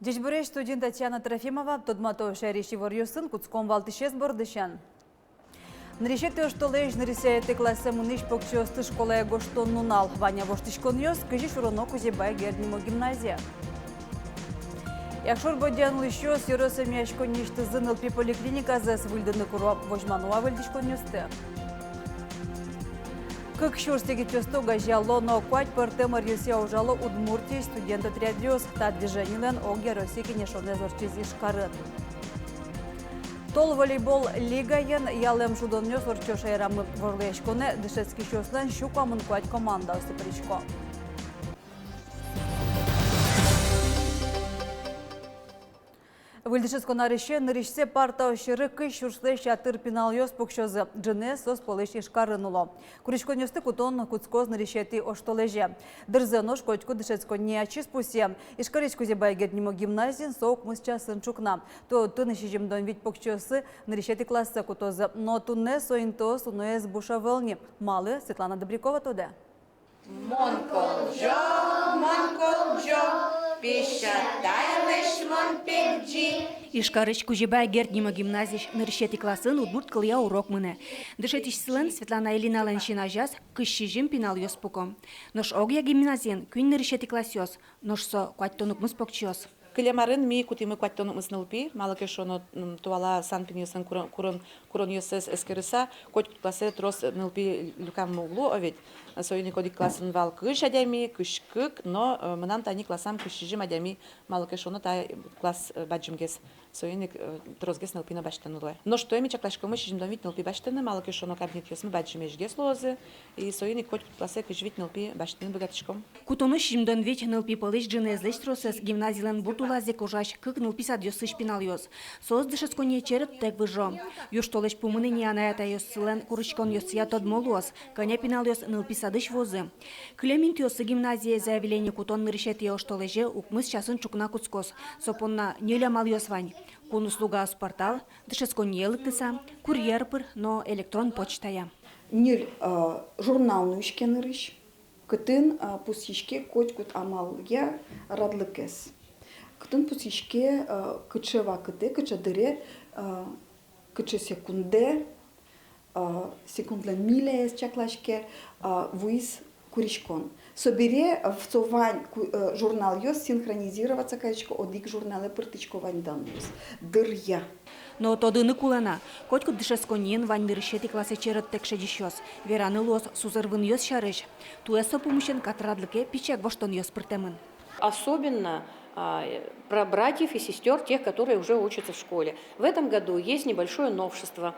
Дежбуреш студент Татьяна Трофимова, Тодмато Шариши Ворьюсын, Куцком Валтышес Бордышан. Нарешете, что лежь нарисует класса муниш покчосты школы Гоштон Нунал, Ваня Воштышкон Йос, кажись уронок узебай гернимо гимназия. Якшор бодян лишо с юросами очконишты зыныл пи поликлиника за свыльданы куро вожмануа выльдышкон Йосты. Как шурстеги тёстога жало, но квать порте Марьюсия ужало Удмуртии студента триадриос, тат движенилен оге Росики нешоне зорчизи шкарыт. Тол волейбол лигаен ялем шудоннёс орчоша ярамы ворлешконе дышецкий шослен щукамын квать команда остепричко. Выльдышеско нарыше нарышсе парта ошыры кыш шурслеш атыр пинал ёс покшозы джыне сос полеш ишкарынуло. Куричко нёсты кутон куцкоз нарышети оштолеже. Дырзы нож котьку дышецко не очис пусе. Ишкаричку зебайгет нимо гимназин соук мысча сынчукна. То тыны шижимдон вить покчосы нарышети класса кутозы. Но тунне соинтос уноез буша волни. Малы Светлана Добрякова тоде. Монколжо, пищатайлыш мон пекджи. Ишкарыч кужебай герднима гимназиш нарышети классын удмурт кылья урок мыны. Дышетиш сылын Светлана Элинален шинажас кышшижим пинал ёс пуком. Нош огья гимназиен күн нарышети класс ёс, нош со куаттонук мыс покчёс. Килемарын ми кутимы куаттонук мыс нылпи, малыке шоно туала санпин ёсын курон ёсес эскерыса, коть классе трос нылпи люкам углу овет. Союзный кодик классын вал кыш адями, кыш кык, но мынам тани классам кышшижим адями, малыке шоно та класс баджимгес. Союзный тросгес нылпина баштанулы. Но что эми чаклашкомы шижимдон вит нылпи баштаны, малыке шоно кабинет ёсмы баджимежгес лозы, и союзный кодик классе кыш вит нылпи баштаны богатышком. Кутоны шижимдон вит нылпи полыш джинезлеш тросес гимназилен буртулазе кожаш кык нылпи садёсы шпинал ёс. Соз дышесконе черет тек выжо. Юштолеш пумыны не анаята ёссылен курычкон ёсия тодмолуос, коня пинал ёс нылпи садыш возы. Клемент ёсы гимназия заявление кутон нарышет ёштолеже укмыс часын чукна куцкос. Сопонна неля мал ёсвань. Кун услуга спортал, дышесконе елыктыса, курьер пыр, но электрон почтая. Нил журнал нушкен рыш, кытын пусишке котькут амалге радлыкес. Кытын пусишке кычева кыты, кычадыре, кыче секунде, секундлен миле чаклашке, вуис куришкон. Собере в цовань журнал ёс синхронизироваться качко одик журналы пыртычковань данус. Дырья. Но тодыны кулана. Котку дышесконен вань нарышети классе черет текшедиш ёс. Вераны лос сузырвын ёс шарыш. Туэсо помощен катрадлыке пичек воштон ёс пыртемын. Особенно про братьев и сестер, тех, которые уже учатся в школе. В этом году есть небольшое новшество.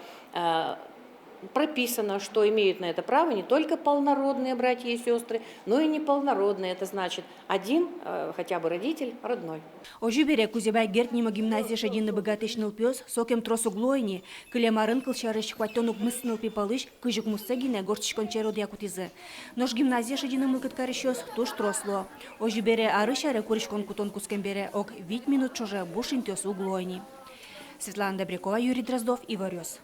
Прописано, что имеют на это право не только полнородные братья и сестры, но и неполнородные. Это значит, один хотя бы родитель родной. Ожибере кузебай гертнима гимназия шадинны богатышныл пёс, сокем тросу глойни, кылемарын кылшарыш хватонук мысныл пипалыш, кыжик муссагине горчичкон черод якутизы. Нож гимназия шадинны мылкыткарышёс туш тросло. Ожибере арышаре куришкон кутон кускембере ок 5 минут чуже бушин тёсу глойни. Светлана Добрякова, Юрий Дроздов, Иварёс.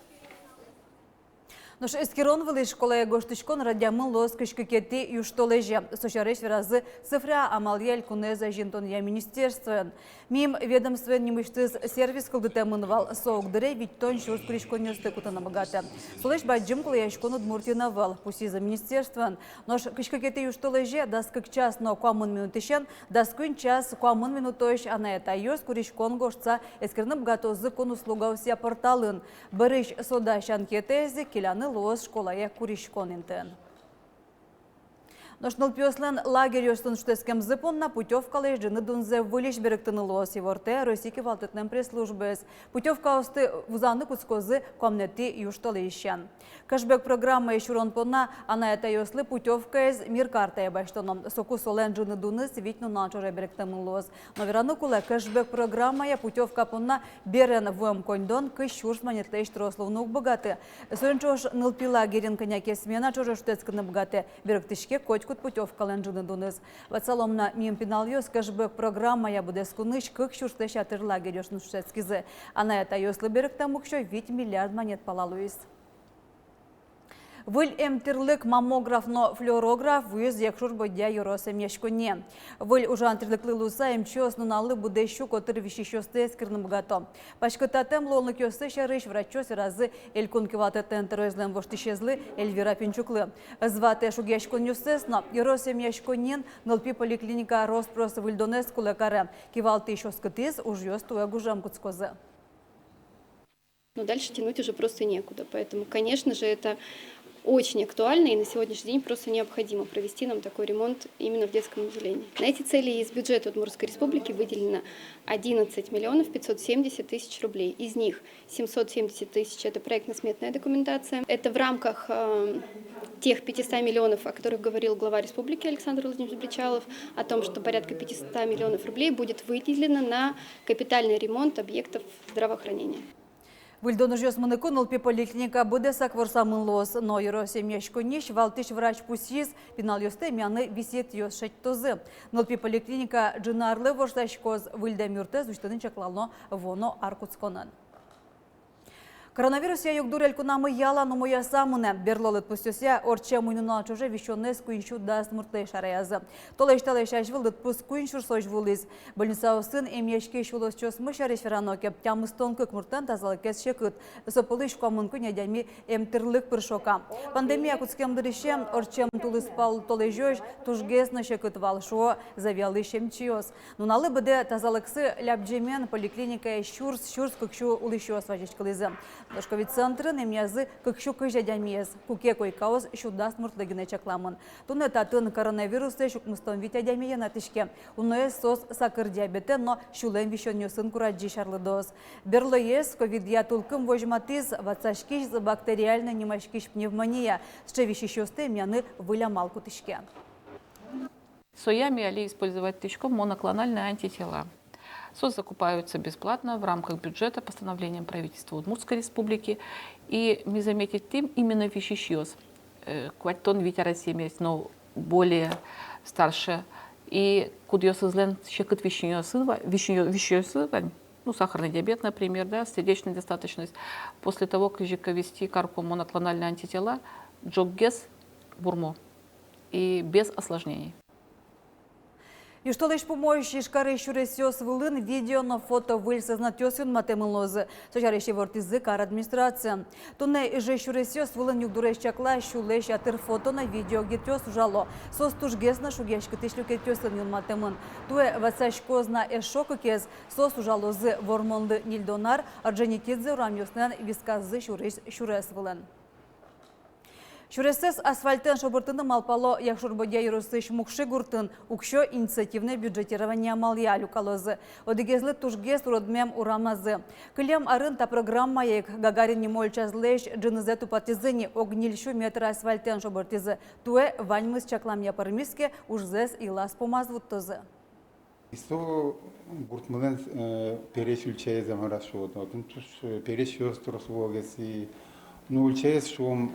Нож эскерон вылы школы гоштышкон радиамын лос кышкыкети юштолеже. Сошареш веразы цифра амалияль кунеза жинтон я министерствен. Мим ведомствен немыштыз сервис кылдытемын вал соугдыре виттон шурс кришконёсты кутана богата. Солеш баджим кулы яшкон удмуртина вал пусиза министерствен. Нож кышкыкети юштолеже даскык час но куамын минутышен, даскын час куамын минутош анаята ёс куришкон гоштца эскерны богатозы кон услугауся порталын. Барыш сода шанкетези киляны лос школая куришконинтен. Ношныл пёслен лагерь ёстын штескем зыпонна путевкалы жыны дунзе вылеш беректыны лос еворте Росики валтытнен пресс-службес. Путевка осты вузаны куцкозы комнети юшталы ищен. Кэшбэк программа ещурон понна, ана это ёслы путевка из мир карта ебаштоном. Соку солен жыны дуны свитну начоре беректыны лос. Но верану куле кэшбэк программа я путевка понна берен вм кондон кыщурс манетлейш трословнук богаты. Сойнчош нылпи лагерин коняке смена чоже штескыны богаты. Беректышке котьку кут путевка ленджины дуныз. Вацаломна мим пиналёс кэшбэк программа я буде скуныш кык шурстыш атырла герёш нушецкизе. А на это ёслы берег там укшо 8 миллиард монет палалуис. Выль эмтерлык маммографно флюорограф вуез якшур бодя юросем яшконе. Выль ужан терлыклы луса эмчос нуналы буде щу котыр вещещосты эскерным богато. Пашкататем лолнык ёсы шарыш врачос разы элькун киваты тентерозлем воштищезлы Эльвира Пинчуклы. Звате шуг яшкон ёсесно юросем яшконен нылпи поликлиника Роспрос выльдонес кулакаре. Кивалты еще скатыз уж ёсту эгужам куцкозы. Но дальше тянуть уже просто некуда. Поэтому, конечно же, это очень актуально, и на сегодняшний день просто необходимо провести нам такой ремонт именно в детском отделении. На эти цели из бюджета Удмуртской республики выделено 11 миллионов 570 тысяч рублей. Из них 770 тысяч – это проектно-сметная документация. Это в рамках тех 500 миллионов, о которых говорил глава республики Александр Владимирович Бричалов, о том, что порядка 500 миллионов рублей будет выделено на капитальный ремонт объектов здравоохранения. Выльдону жёс мыныку нылпи поликлиника буде сакворсамын лос, но юросем яшкониш валтыш врач пусиз пинал ёсты мяны висет ёс шеттозы. Нылпи поликлиника джинарлы воршташкоз выльда мюртез уштанын чаклално воно аркутсконан. Коронавирус я югдурель кунамы яла, но моя самуне берлолыт пустюся орче муйнуна чуже вещёнес куиншу даст муртлы шараязы. Толеш ажвылдыт пус куиншур сож вулиз. Больница усын эмьешке шулос чос мышареш вераноке. Тямыстон кык муртан тазалыкес шекыт. Сопылыш комынку недями эмтерлык пыршока. Пандемия куцкем дырышем орчем тулыс пал толежёж тужгесно шекыт валшо завялышем чиос. Нуналы быде тазалыксы ляпджемен поликлиника щурс кыкшу улышёс важешкалызы. Дошкови центры немязы кыкшу кыжадямез, куке койкауз шудас муртлыгine чакламын. Туны татын коронавирусы шукмыстон витядямие натышке. Уное сос сакыр диабеты, но шулем вишонёсын кураджи шарлыдоз. Берлоез ковид-я тулкым вожматыз, вацашкиш бактериально немашкиш пневмония, счевищищёсты мяны вылямал кутышке. Соями али использовать тычком моноклональные антитела. СОС закупаются бесплатно в рамках бюджета постановлением правительства Удмуртской республики. И мы заметить тем именно вещещёс. Кваттон витярасемес, но более старше. И кудьёсызлен щекыт вещещёсы, ну, сахарный диабет, например, да, сердечная недостаточность. После того, как ввести карпу моноклональные антитела, джоггес бурмо. И без осложнений. И что лишь помощь шкары шуресёс вылын видео на фото выльса знатёсен матемылозы. Сочарещи вортизы кар администрация. Туне же шуресёс вылын югдуреш чакла шулеш атыр фото на видео гетёс жало. Сос тужгесна шугешка тышлю кетёсен юн матемын. Туе вацашкозна эшоку кез сос ужалозы вормонды нильдонар арджанитидзе урамёснен висказы шурес вылын. Шуресес асфальтен шобыртыны малпало яхшурбодя юрысыш мукши гуртын укшо инициативное бюджетирование малия люкалозы. Одегезлы тужгес уродмем урамазы. Кылем арын та программа ек Гагарин немольчазлеш джинызе тупатизыни огнильшу метра асфальтен шобыртизы. Туэ ваньмыз чаклам япармиске ужзес илас помазвуттозы. Исто гуртмылен переш үлчайыз амарас шоуды. Отын туш переш ёстырыс вогеси. Ну үлчайыз шоум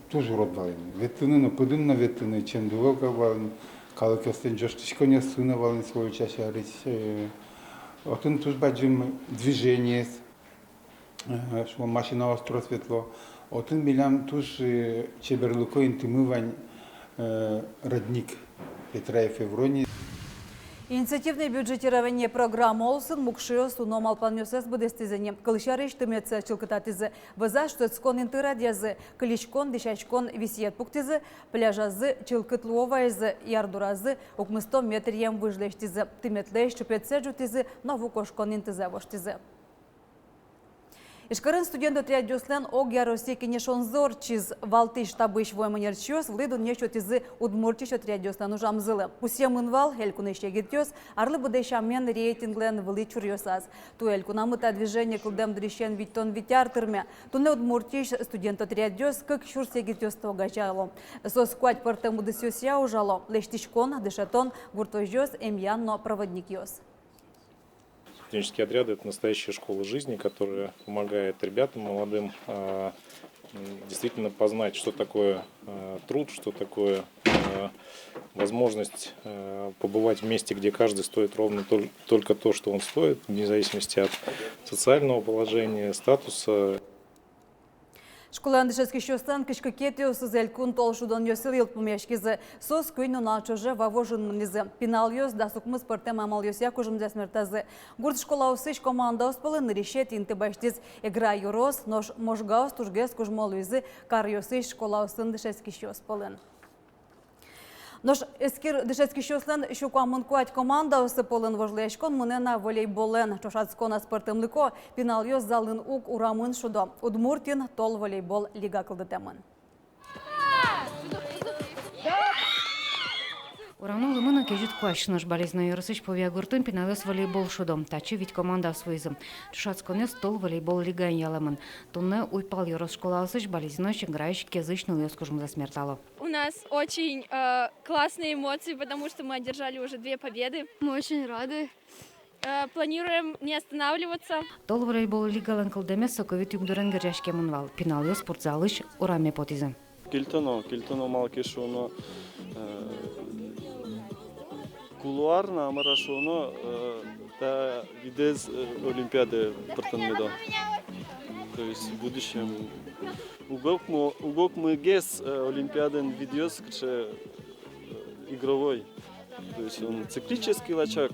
тоже урод вален. Ветыны, но пыдын на ветыны, чендуга вален, калыкестен жоштишконя сына вален свою чаще арить. Отын туш баджим движение, что машина остро светло. Отын билям туш чеберлуко интимывань родник Петра и Февронии. Инициативное бюджетирование программы олсын мукшио суном алпанёсес будестизене. Кылышары иштымется чылкытатызы. Выза штыцкон интерадязы. Кылишкон дешачкон висиет пуктизы. Пляжазы чылкытлуовайзы. Ярдуразы укмыстом метрием выжлештизы. Тыметлеш чупетсе жутизы. Новукошкон интызы воштизы. Ишкарын студент отрядёслен ог яросеки нешонзор чиз валты штабыш войманерчёс влыдун нешотизы удмуртиш отрядёслен ужамзылы. Пусем инвал элькунешке гетёс арлы будешамен рейтинглен вылы чурьёсаз. Ту элькунамыта движение кылдем дрищен виттон витяртырме. Туне удмуртиш студент отрядёс как чурсе гетёс тогачало. Соскуать портему десёсья ужало. Лештишкон, дешатон, гуртожёс, эмьянно проводник ёс. Студенческие отряды – это настоящая школа жизни, которая помогает ребятам молодым действительно познать, что такое труд, что такое возможность побывать в месте, где каждый стоит ровно только то, что он стоит, вне зависимости от социального положения, статуса. Школан дешевский щостан кишка кетио сызелькун толшудан йосил елпумешкизе сос күйну начоже вавожын мнизе пинал да сукмыз пыртем амал йося кужым десмертазе гурт школа усыш команда успалын решет инты баштиз игра юрос нож можгаус тужгес кужмол юзы кар йосыш школа усын дешевский щоспалын. Нож ескір дешевський щослен щукамын куать команда усыполын вожлешкон мунена волейболен чошацкона спортымлыко пинал йос залын ук урамын шудо. Удмуртин тол волейбол лига кылдытемын. Уравну лымына кежит куащныш болезнь ярысыш повиагуртын пиналес волейбол шудом. Тачи ведь команда свызым. Чушацконес тол волейбол лиган яламын. Тунне уйпал ярыс школа алсыш болезнь играющий кезычный лескужм засмертало. У нас очень классные эмоции, потому что мы одержали уже 2 победы. Мы очень рады. Планируем не останавливаться. Тол волейбол лигалан кылдемес соковит югдурен гряшке мунвал. Пинал йос спортзалыш ураме потизм. Кильтоно малкишуно кулуарна амарашуно та видез Олимпиады партнермедо. То есть в будущем угок мы гес Олимпиаден видеос, игровой. То есть он циклический лачак,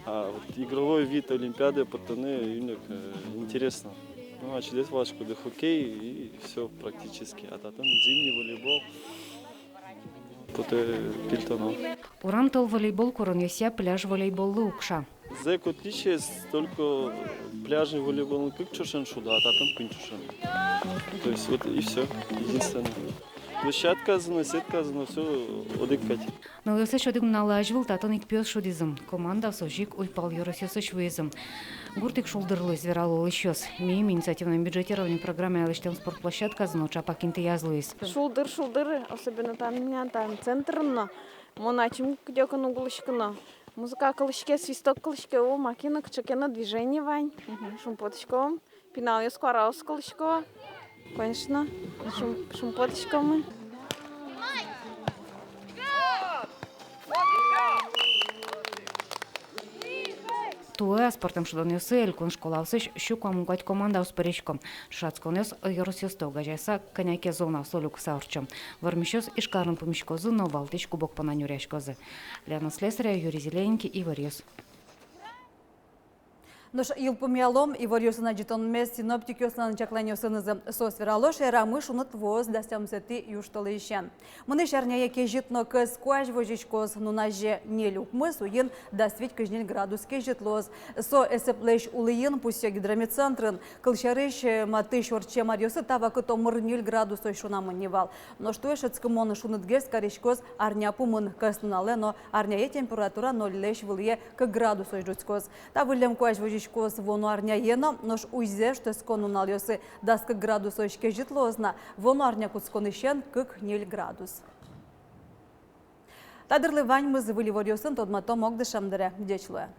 а вот игровой вид Олимпиады партнеры интересно. Ну, а через вашку до хоккей и все практически. А там зимний волейбол. Кильтоно. Урам тол волейбол курон йося пляж волейбол лукша. Зэк отличие только пляжный волейбол как чушен шуда, а там пинчушен. То есть вот и все, единственное. Площадка сетка все одыкать. Но йосыш одык налажвыл татын икпёс шудизм. Команда сожик уйпал йорос йосыш вызым. Гуртик шулдырлы зверал лыщос. Мим инициативном бюджетировании программы алыштем спортплощадка зноча пакинты язлуис. Шулдыр, особенно там меня там центрно. Моначим кдёкан углышкано. Музыка колышке, свисток колышке, о макина кчекена движение вань. Шумпоточком. Пинал я скоро колышко. Конечно, шумпоточком. Туэ спортом шудон йосы элькун школа усыш щукам угать команда успоречком. Шацконес йорос йостога жайса коняке зона солюк саурчом. Вармищос ишкарын помещкозы, но валтыч кубок понанюряшкозы. Лена Слесаря, Юрий Зелененький и Варьёс. Нож илпумялом и варьосына житон мес синоптик ёслан чакланёсынызы сосвералош эрамыш унут воз дастямсети юшталы ищен. Мыны шарняя кежитно кыз куаж вожичкоз нунаже не люкмыс уен даствить кыжнель градус кежитлоз. Со эсеплеш улыен пусть гидрометцентрын кылшарыш матыш орче марьосы тавакы томыр 0 градус ойшунамын невал. Но что эшецкымоны шунытгес каришкоз арня пумын кыснынале, но арняе температура 0 леш вылые к градус ойжуцкоз. Та вылем куаж вожичкоз вону арня ено, нож уйзе, что скону налёсы даска градус ойшке житлозна, вону арня куцконышен кык 0 градус. Тадырлы вань мы завыли варьосын тодмато мог дышамдыре дечлуя.